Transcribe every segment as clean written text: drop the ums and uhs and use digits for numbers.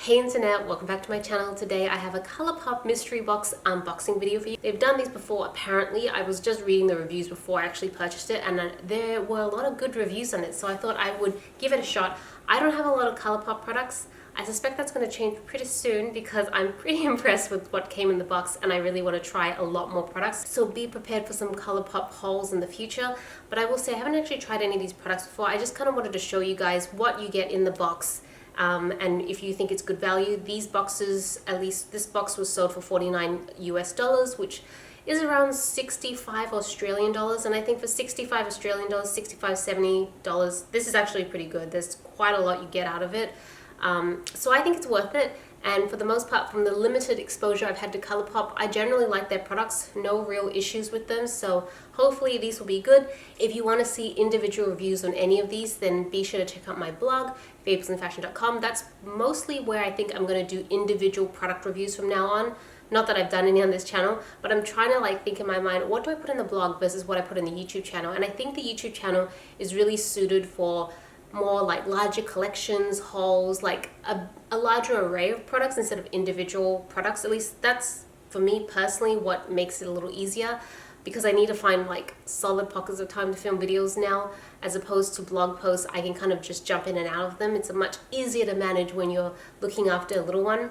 Hey internet, welcome back to my channel. Today I have a Colourpop mystery box unboxing video for you. They've done these before apparently. I was just reading the reviews before I actually purchased it, and there were a lot of good reviews on it, so I thought I would give it a shot. I don't have a lot of Colourpop products. I suspect that's going to change pretty soon because I'm pretty impressed with what came in the box and I really want to try a lot more products. So be prepared for some Colourpop hauls in the future. But I will say I haven't actually tried any of these products before. I just kind of wanted to show you guys what you get in the box. And if you think it's good value, these boxes, at least this box was sold for $49 US, which is around 65 Australian dollars. And I think for 65 Australian dollars, 65, $70, this is actually pretty good. There's quite a lot you get out of it. So I think it's worth it. And for the most part, from the limited exposure I've had to Colourpop, I generally like their products, no real issues with them. So hopefully these will be good. If you want to see individual reviews on any of these, then be sure to check out my blog, fablesandfashion.com. That's mostly where I think I'm going to do individual product reviews from now on. Not that I've done any on this channel, but I'm trying to think in my mind, what do I put in the blog versus what I put in the YouTube channel? And I think the YouTube channel is really suited for more larger collections, hauls, a larger array of products instead of individual products. At least that's, for me personally, what makes it a little easier, because I need to find solid pockets of time to film videos now, as opposed to blog posts. I can kind of just jump in and out of them. It's much easier to manage when you're looking after a little one.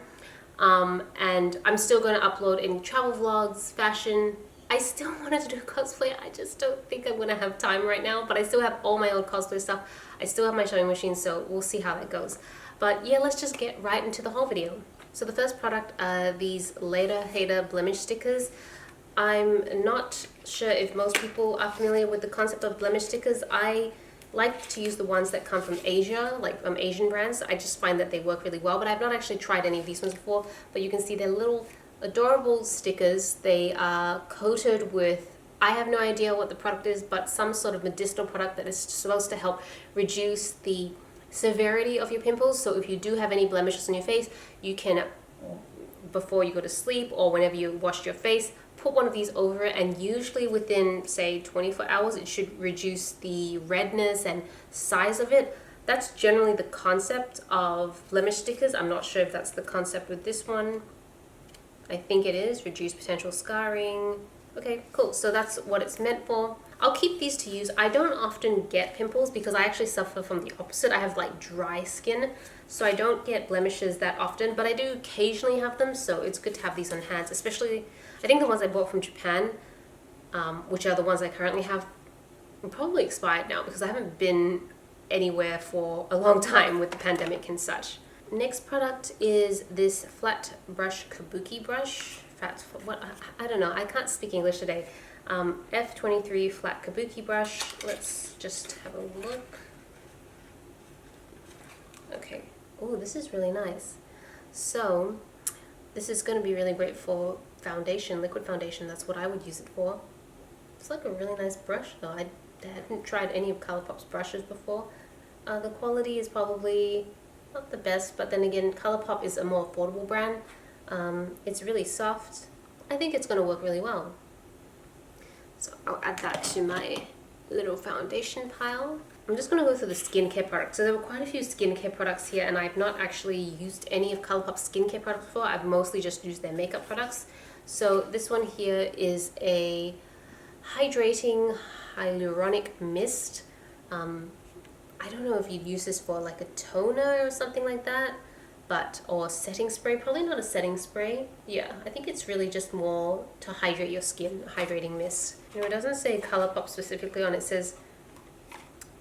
And I'm still going to upload any travel vlogs, fashion. I still wanted to do cosplay. I just don't think I'm going to have time right now, but I still have all my old cosplay stuff. I still have my sewing machine, so we'll see how that goes. But yeah, let's just get right into the whole video. So the first product are these Later Hater blemish stickers. I'm not sure if most people are familiar with the concept of blemish stickers. I like to use the ones that come from Asia, from Asian brands. I just find that they work really well, but I've not actually tried any of these ones before. But you can see they're little adorable stickers. They are coated with, I have no idea what the product is, but some sort of medicinal product that is supposed to help reduce the severity of your pimples. So if you do have any blemishes on your face, you can, before you go to sleep or whenever you wash your face, put one of these over it, and usually within, say, 24 hours, it should reduce the redness and size of it. That's generally the concept of blemish stickers. I'm not sure if that's the concept with this one. I think it is. Reduce potential scarring. Okay, cool. So that's what it's meant for. I'll keep these to use. I don't often get pimples because I actually suffer from the opposite. I have dry skin, so I don't get blemishes that often, but I do occasionally have them, so it's good to have these on hands, especially, I think the ones I bought from Japan, which are the ones I currently have, are probably expired now because I haven't been anywhere for a long time with the pandemic and such. Next product is this flat brush kabuki brush. I don't know, I can't speak English today. F23 flat kabuki brush. Let's just have a look. Okay. Oh, this is really nice. So this is going to be really great for foundation, liquid foundation. That's what I would use it for. It's a really nice brush though. I hadn't tried any of Colourpop's brushes before. The quality is probably not the best, but then again, Colourpop is a more affordable brand. It's really soft. I think it's going to work really well. So I'll add that to my little foundation pile. I'm just going to go through the skincare products. So there were quite a few skincare products here, and I've not actually used any of Colourpop's skincare products before. I've mostly just used their makeup products. So this one here is a hydrating hyaluronic mist. I don't know if you'd use this for a toner or something like that, or setting spray. Probably not a setting spray. Yeah, I think it's really just more to hydrate your skin, hydrating mist. It doesn't say Colourpop specifically on it. It says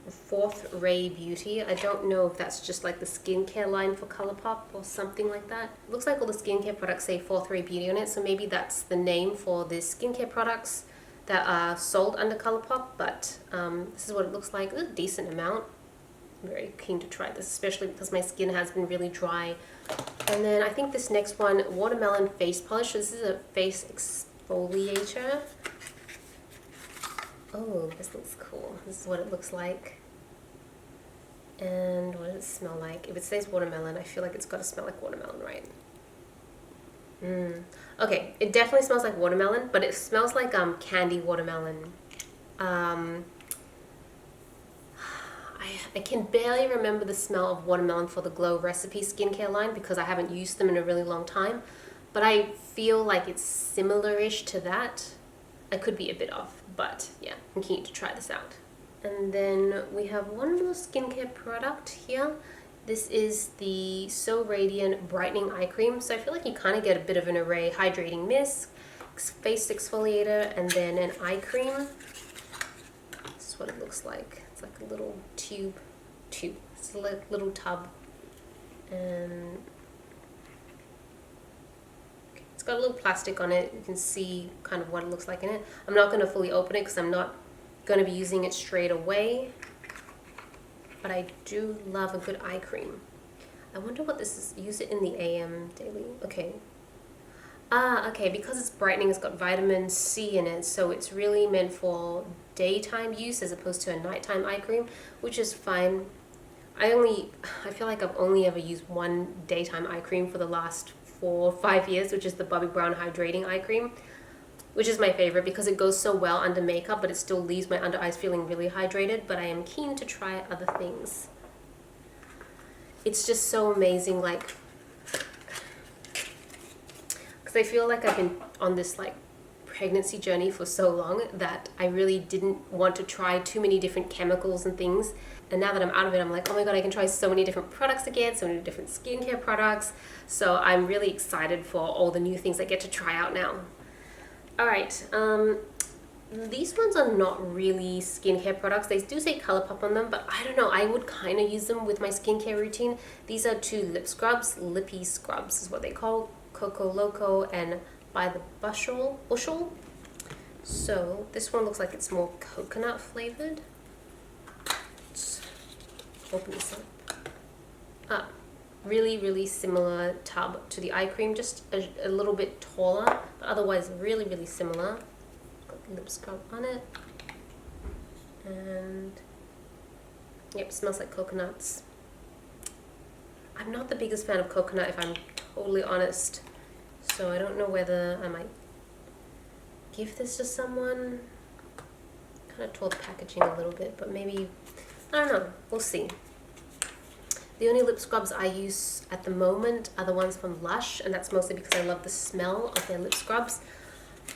Fourth Ray Beauty. I don't know if that's just the skincare line for Colourpop or something like that. It looks like all the skincare products say Fourth Ray Beauty on it, so maybe that's the name for the skincare products that are sold under Colourpop, but this is what it looks like. It's a decent amount. I'm very keen to try this, especially because my skin has been really dry. And then I think this next one, Watermelon Face Polish. This is a face exfoliator. Oh, this looks cool. This is what it looks like. And what does it smell like? If it says watermelon, I feel like it's got to smell like watermelon, right? Okay, it definitely smells like watermelon, but it smells like candy watermelon. I I can barely remember the smell of watermelon for the Glow Recipe skincare line because I haven't used them in a really long time. But I feel like it's similar-ish to that. I could be a bit off, but yeah, I'm keen to try this out. And then we have one more skincare product here. This is the So Radiant Brightening Eye Cream. So I feel like you kind of get a bit of an array. Hydrating mist, face exfoliator, and then an eye cream. This is what it looks like. It's like a little tube. It's a little tub. And it's got a little plastic on it. You can see kind of what it looks like in it. I'm not going to fully open it because I'm not going to be using it straight away. But I do love a good eye cream. I wonder what this is. Use it in the AM daily. Okay. Okay, because it's brightening, it's got vitamin C in it, so it's really meant for daytime use as opposed to a nighttime eye cream, which is fine. I feel like I've only ever used one daytime eye cream for the last 4 or 5 years, which is the Bobbi Brown Hydrating Eye Cream, which is my favorite because it goes so well under makeup, but it still leaves my under eyes feeling really hydrated. But I am keen to try other things. It's just so amazing, like, because I feel like I've been on this like pregnancy journey for so long that I really didn't want to try too many different chemicals and things. And now that I'm out of it, I'm like, oh my god, I can try so many different products again, so many different skincare products. So I'm really excited for all the new things I get to try out now. Alright, these ones are not really skincare products. They do say Colourpop on them, but I don't know, I would kind of use them with my skincare routine. These are 2 lip scrubs, lippy scrubs is what they call, Coco Loco and By the Bushel. So this one looks like it's more coconut flavored. Let's open this up. Really similar tub to the eye cream, just a little bit taller, but otherwise really similar. Got the lip scrub on it, and yep, smells like coconuts. I'm not the biggest fan of coconut, if I'm totally honest, so I don't know whether I might give this to someone. Kind of tore the packaging a little bit, but maybe, I don't know, we'll see. The only lip scrubs I use at the moment are the ones from Lush, and that's mostly because I love the smell of their lip scrubs.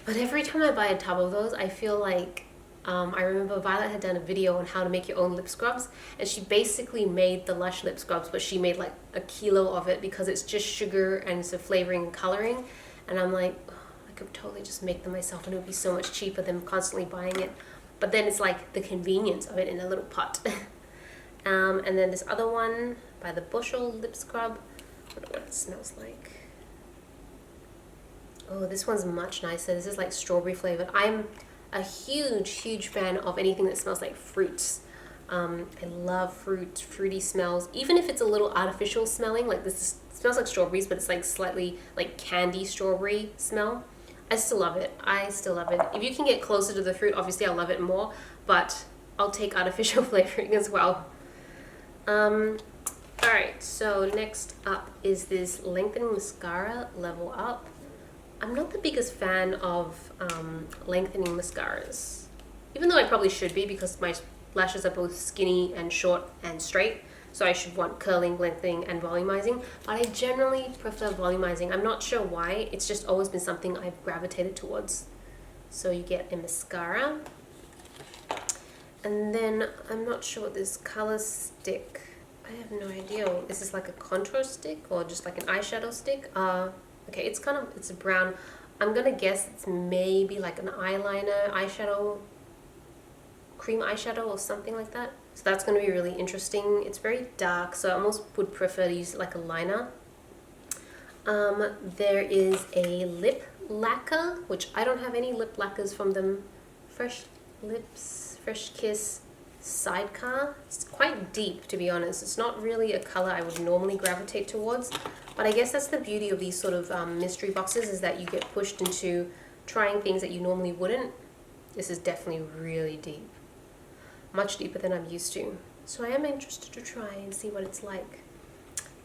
But every time I buy a tub of those, I feel like, I remember Violet had done a video on how to make your own lip scrubs, and she basically made the Lush lip scrubs, but she made like a kilo of it because it's just sugar and it's a flavoring and coloring. And I'm like, oh, I could totally just make them myself and it would be so much cheaper than constantly buying it. But then it's like the convenience of it in a little pot. And then this other one by the Bushel lip scrub. I wonder what it smells like. Oh, this one's much nicer. This is like strawberry flavored. I'm a huge fan of anything that smells like fruits. I love fruity smells, even if it's a little artificial smelling. Like this smells like strawberries, but it's like slightly like candy strawberry smell. I still love it. If you can get closer to the fruit, obviously I'll love it more, but I'll take artificial flavoring as well. Alright, so next up is this lengthening mascara, Level Up. I'm not the biggest fan of lengthening mascaras, even though I probably should be because my lashes are both skinny and short and straight, so I should want curling, lengthening, and volumizing, but I generally prefer volumizing. I'm not sure why, it's just always been something I've gravitated towards. So you get a mascara, and then I'm not sure what this color stick, I have no idea. Is this like a contour stick or just like an eyeshadow stick? Okay, it's a brown. I'm gonna guess it's maybe like an eyeliner, eyeshadow, cream eyeshadow or something like that. So that's gonna be really interesting. It's very dark, so I almost would prefer to use it like a liner. There is a lip lacquer, which I don't have any lip lacquers from them. Fresh Lips, Fresh Kiss Sidecar. It's quite deep, to be honest. It's not really a color I would normally gravitate towards, but I guess that's the beauty of these sort of mystery boxes, is that you get pushed into trying things that you normally wouldn't. This is definitely really deep, much deeper than I'm used to, so I am interested to try and see what it's like.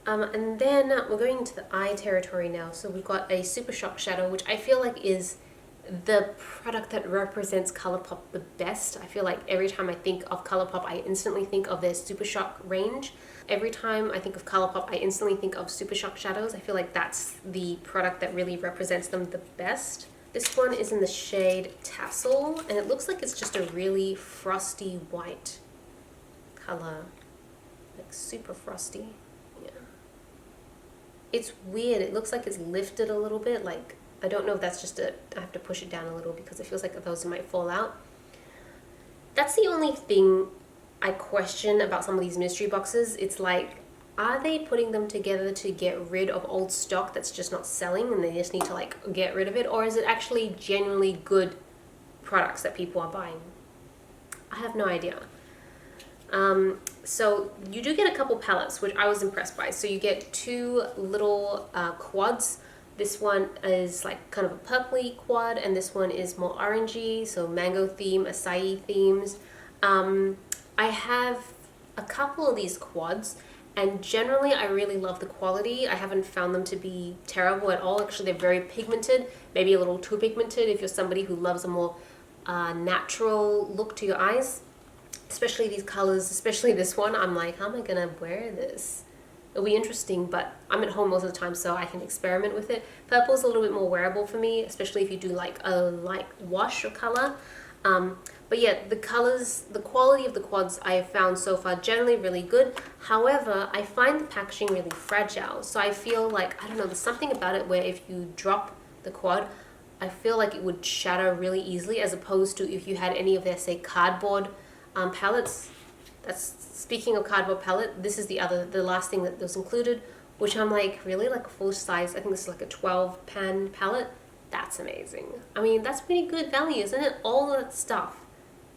And then we're going into the eye territory now. So we've got a Super Shock Shadow, which I feel like is the product that represents Colourpop the best. I feel like every time I think of Colourpop, I instantly think of their Super Shock range. Every time I think of Colourpop, I instantly think of Super Shock shadows. I feel like that's the product that really represents them the best. This one is in the shade Tassel, and it looks like it's just a really frosty white color, like super frosty. Yeah, it's weird. It looks like it's lifted a little bit. Like, I don't know if that's just I have to push it down a little because it feels like those might fall out. That's the only thing I question about some of these mystery boxes. It's like, are they putting them together to get rid of old stock that's just not selling and they just need to like get rid of it? Or is it actually genuinely good products that people are buying? I have no idea. So you do get a couple palettes, which I was impressed by. So you get two little quads. This one is like kind of a purpley quad, and this one is more orangey, so mango theme, acai themes. I have a couple of these quads, and generally I really love the quality. I haven't found them to be terrible at all. Actually, they're very pigmented, maybe a little too pigmented if you're somebody who loves a more natural look to your eyes. Especially these colors, especially this one. I'm like, how am I gonna wear this? It'll be interesting, but I'm at home most of the time, so I can experiment with it. Purple is a little bit more wearable for me, especially if you do like a light wash of color. But yeah, the colors, the quality of the quads I have found so far generally really good. However, I find the packaging really fragile. So I feel like, I don't know, there's something about it where if you drop the quad, I feel like it would shatter really easily, as opposed to if you had any of their, say, cardboard palettes. That's, speaking of cardboard palette, this is the last thing that was included, which I'm like, really, like a full size, I think this is like a 12 pan palette. That's amazing. I mean, that's pretty good value, isn't it? All that stuff,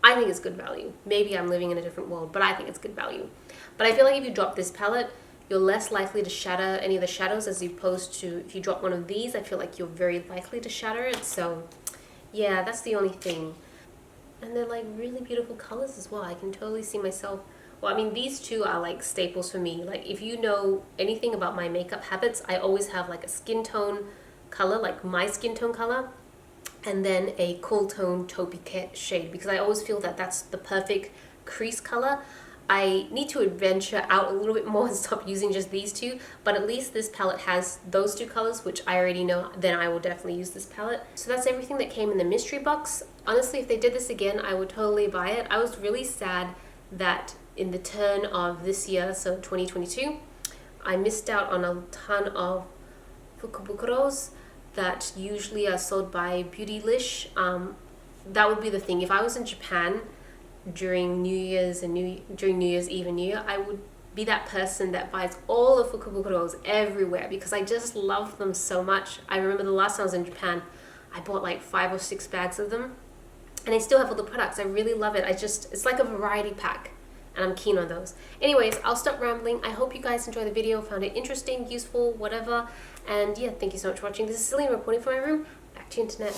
I think it's good value. Maybe I'm living in a different world, but I think it's good value. But I feel like if you drop this palette, you're less likely to shatter any of the shadows, as opposed to if you drop one of these, I feel like you're very likely to shatter it. So yeah, that's the only thing. And they're like really beautiful colors as well. I can totally see myself. Well, I mean, these two are like staples for me. Like, if you know anything about my makeup habits, I always have like a skin tone color, like my skin tone color, and then a cool tone taupey shade, because I always feel that that's the perfect crease color. I need to venture out a little bit more and stop using just these two, but at least this palette has those two colors, which I already know, then I will definitely use this palette. So that's everything that came in the mystery box. Honestly, if they did this again, I would totally buy it. I was really sad that in the turn of this year, so 2022, I missed out on a ton of fukubukuros that usually are sold by Beautylish. That would be the thing. If I was in Japan during New Year's during New Year's Eve and New Year, I would be that person that buys all the fukubukuros everywhere because I just love them so much. I remember the last time I was in Japan, I bought like 5 or 6 bags of them, and I still have all the products. I really love it. It's like a variety pack, and I'm keen on those. Anyways, I'll stop rambling. I hope you guys enjoyed the video, found it interesting, useful, whatever. And yeah, thank you so much for watching. This is Celina reporting from my room. Back to you, internet.